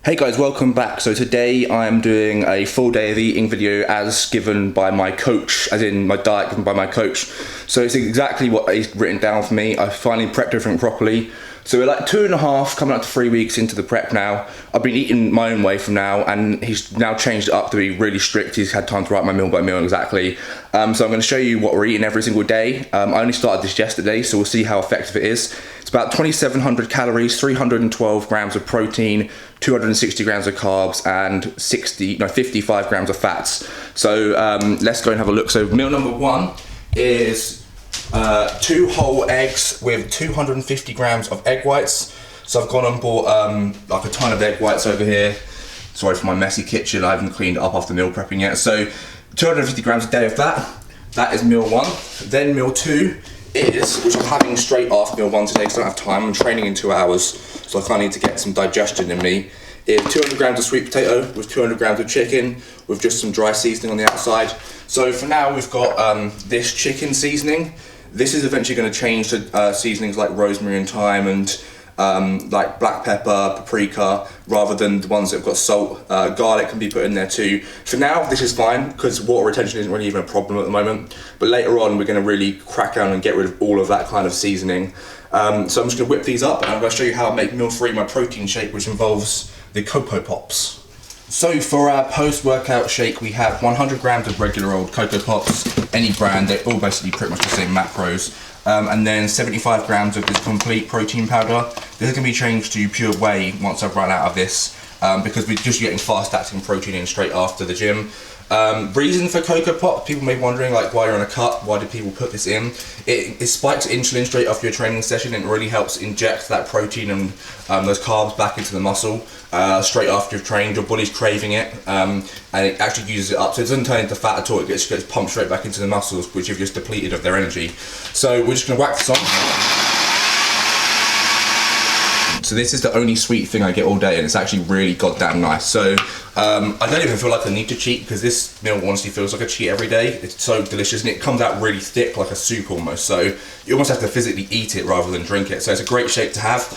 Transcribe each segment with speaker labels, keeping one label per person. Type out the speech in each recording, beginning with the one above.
Speaker 1: Hey guys, welcome back. So today I am doing a full day of eating video as given by my coach, as in my diet given by my coach. So it's exactly what is written down for me. I finally prepped everything properly. So we're like 2.5, coming up to 3 weeks into the prep now. I've been eating my own way from now, and he's now changed it up to be really strict. He's had time to write my meal by meal exactly. So I'm going to show you what we're eating every single day. I only started this yesterday, so we'll see how effective it is. It's about 2,700 calories, 312 grams of protein, 260 grams of carbs, and 55 grams of fats. So let's go and have a look. So meal number one is 2 whole eggs with 250 grams of egg whites. So I've gone and bought like a ton of egg whites over here. Sorry for my messy kitchen, I haven't cleaned it up after meal prepping yet. So 250 grams a day of that. That is meal one. Then meal two is, which I'm having straight after meal one today because I don't have time, I'm training in 2 hours, so I kind of need to get some digestion in me, is 200 grams of sweet potato with 200 grams of chicken with just some dry seasoning on the outside. So for now we've got this chicken seasoning. This is eventually going to change to seasonings like rosemary and thyme and like black pepper, paprika, rather than the ones that have got salt. Garlic can be put in there too. For now, this is fine because water retention isn't really even a problem at the moment. But later on, we're going to really crack down and get rid of all of that kind of seasoning. So I'm just going to whip these up and I'm going to show you how I make meal 3 my protein shake, which involves the Cocoa Pops. So for our post-workout shake, we have 100 grams of regular old Cocoa Pops, any brand. They're all basically pretty much the same macros. And then 75 grams of this complete protein powder. This is going to be changed to pure whey once I've run out of this, because we're just getting fast acting protein in straight after the gym. Reason for Cocoa Pop, people may be wondering like why you're on a cut, why do people put this in? It spikes insulin straight after your training session and it really helps inject that protein and those carbs back into the muscle straight after you've trained. Your body's craving it and it actually uses it up, so it doesn't turn into fat at all, it gets pumped straight back into the muscles which have just depleted of their energy. So we're just going to whack this on. So this is the only sweet thing I get all day and it's actually really goddamn nice. So I don't even feel like I need to cheat because this meal honestly feels like a cheat every day. It's so delicious and it comes out really thick like a soup almost. So you almost have to physically eat it rather than drink it. So it's a great shake to have.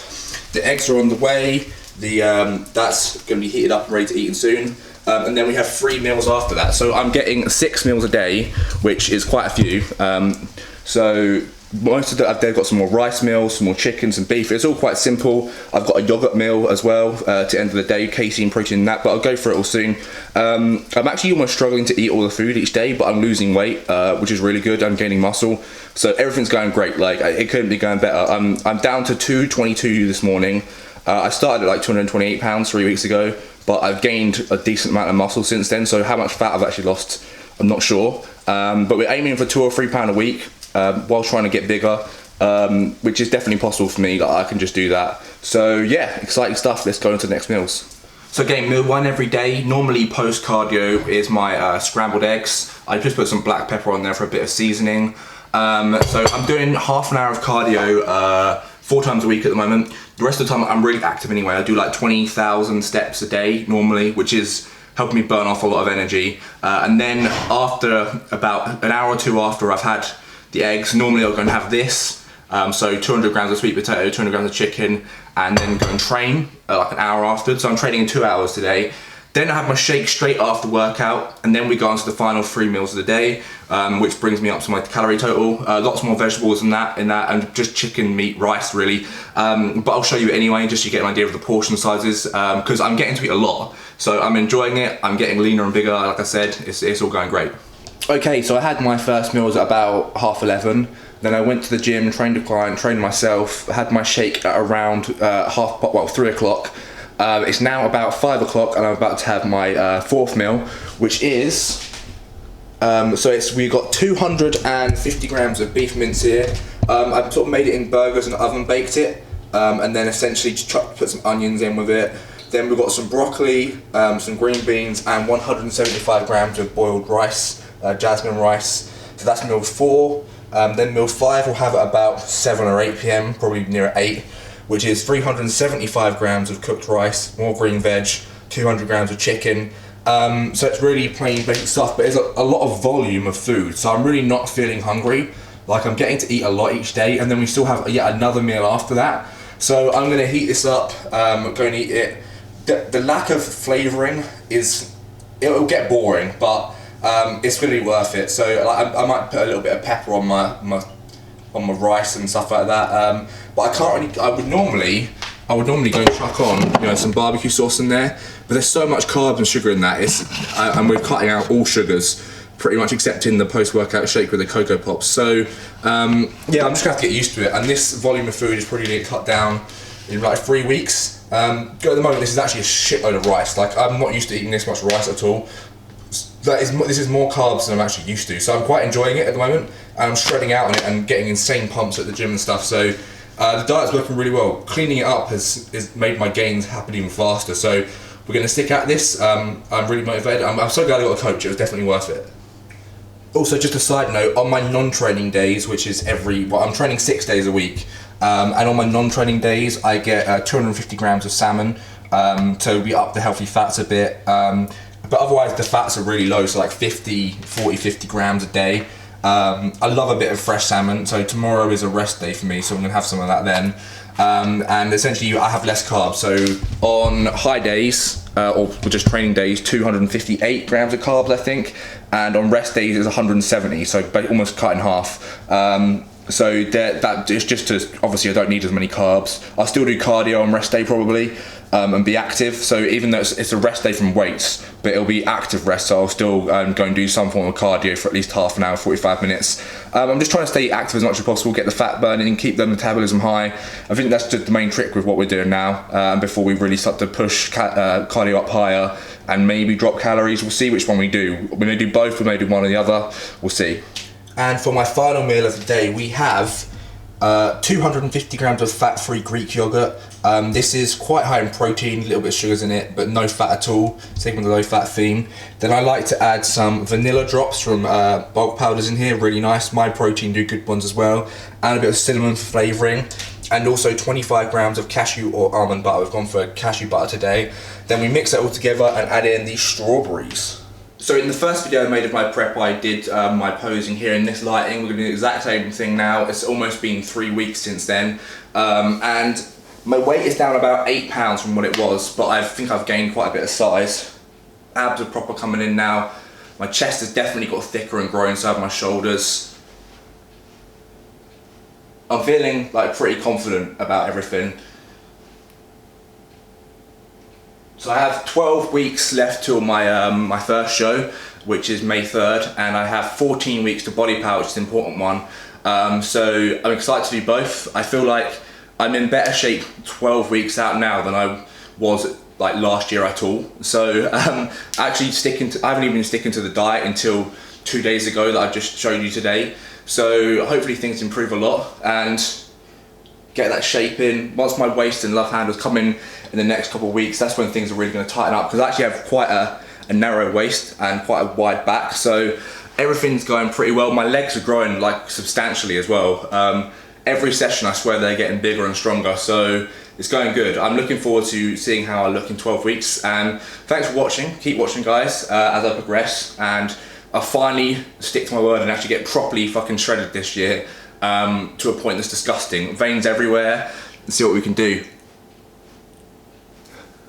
Speaker 1: The eggs are on the way. That's going to be heated up and ready to eat soon. And then we have 3 meals after that. So I'm getting 6 meals a day, which is quite a few. So most of they've got some more rice meals, some more chicken, some beef. It's all quite simple. I've got a yogurt meal as well to end of the day, casein, protein in that, but I'll go for it all soon. I'm actually almost struggling to eat all the food each day, but I'm losing weight, which is really good. I'm gaining muscle, so everything's going great. Like it couldn't be going better. I'm down to 222 this morning. I started at like 228 pounds 3 weeks ago, but I've gained a decent amount of muscle since then. So how much fat I've actually lost, I'm not sure. But we're aiming for 2 or 3 pound a week. While trying to get bigger, which is definitely possible for me. Like I can just do that. So yeah, exciting stuff. Let's go into the next meals. So again, meal 1 every day. Normally post cardio is my scrambled eggs. I just put some black pepper on there for a bit of seasoning. So I'm doing half an hour of cardio 4 times a week at the moment. The rest of the time I'm really active anyway. I do like 20,000 steps a day normally, which is helping me burn off a lot of energy. And then after about an hour or 2 after I've had the eggs, normally I'll go and have this, so 200 grams of sweet potato, 200 grams of chicken, and then go and train like an hour after. So I'm training in 2 hours today. Then I have my shake straight after workout, and then we go on to the final 3 meals of the day, which brings me up to my calorie total. Lots more vegetables than that, and just chicken, meat, rice really. But I'll show you anyway, just so you get an idea of the portion sizes, because I'm getting to eat a lot. So I'm enjoying it, I'm getting leaner and bigger, like I said, it's all going great. Okay, so I had my first meals at about 11:30. Then I went to the gym, trained a client, trained myself, had my shake at around 3 o'clock. It's now about 5 o'clock and I'm about to have my 4th meal, which is, we got 250 grams of beef mince here. I've sort of made it in burgers and oven baked it, and then essentially just put some onions in with it. Then we've got some broccoli, some green beans, and 175 grams of boiled rice. Jasmine rice. So that's meal 4. Then meal 5 we'll have at about 7 or 8 p.m, probably near 8, which is 375 grams of cooked rice, more green veg, 200 grams of chicken. So it's really plain basic stuff, but it's a lot of volume of food, so I'm really not feeling hungry. Like I'm getting to eat a lot each day, and then we still have yet another meal after that. So I'm going to heat this up, I'm going to eat it the lack of flavouring it'll get boring, but it's going to be worth it. So like, I might put a little bit of pepper on my rice and stuff like that. But I can't really. I would normally go and chuck on some barbecue sauce in there, but there's so much carbs and sugar in that. And we're cutting out all sugars pretty much, except in the post-workout shake with the Cocoa Pops. So yeah, I'm just gonna have to get used to it. And this volume of food is probably gonna get cut down in like 3 weeks. At the moment, this is actually a shitload of rice. Like, I'm not used to eating this much rice at all. This is more carbs than I'm actually used to. So I'm quite enjoying it at the moment. I'm shredding out on it and getting insane pumps at the gym and stuff. So the diet's working really well. Cleaning it up has made my gains happen even faster. So we're going to stick at this. I'm really motivated. I'm so glad I got a coach. It was definitely worth it. Also, just a side note, on my non-training days, which is I'm training 6 days a week. And on my non-training days, I get 250 grams of salmon. So we up the healthy fats a bit. But otherwise the fats are really low, so like 50 grams a day. I love a bit of fresh salmon, so tomorrow is a rest day for me, so I'm gonna have some of that then. And essentially I have less carbs, so on high days, or just training days, 258 grams of carbs I think, and on rest days is 170, so almost cut in half. So that is just to, obviously I don't need as many carbs. I'll still do cardio on rest day probably, and be active. So even though it's a rest day from weights, but it'll be active rest, so I'll still go and do some form of cardio for at least half an hour, 45 minutes. I'm just trying to stay active as much as possible, get the fat burning and keep the metabolism high. I think that's just the main trick with what we're doing now, before we really start to push cardio up higher and maybe drop calories. We'll see which one we do. We may do both, we may do one or the other, we'll see. And for my final meal of the day, we have 250 grams of fat-free Greek yogurt. This is quite high in protein, a little bit of sugars in it, but no fat at all, sticking with the low fat theme. Then I like to add some vanilla drops from bulk powders in here, really nice. My protein do good ones as well. And a bit of cinnamon for flavouring. And also 25 grams of cashew or almond butter. We've gone for cashew butter today. Then we mix that all together and add in the strawberries. So in the first video I made of my prep, I did my posing here in this lighting. We're going to do the exact same thing now. It's almost been 3 weeks since then. And my weight is down about 8 pounds from what it was, but I think I've gained quite a bit of size. Abs are proper coming in now. My chest has definitely got thicker and growing, so have my shoulders. I'm feeling like pretty confident about everything. So I have 12 weeks left till my my first show, which is May 3rd, and I have 14 weeks to body power, which is an important one. So I'm excited to do both. I feel like I'm in better shape 12 weeks out now than I was like last year at all. So actually I haven't even been sticking to the diet until 2 days ago that I've just showed you today. So hopefully things improve a lot and get that shape in. Once my waist and love handles come in the next couple of weeks, that's when things are really going to tighten up, because I actually have quite a narrow waist and quite a wide back, so everything's going pretty well. My legs are growing like substantially as well. Every session I swear they're getting bigger and stronger, so it's going good. I'm looking forward to seeing how I look in 12 weeks, and thanks for watching. Keep watching guys as I progress, and I'll finally stick to my word and actually get properly fucking shredded this year, to a point that's disgusting. Veins everywhere, and see what we can do.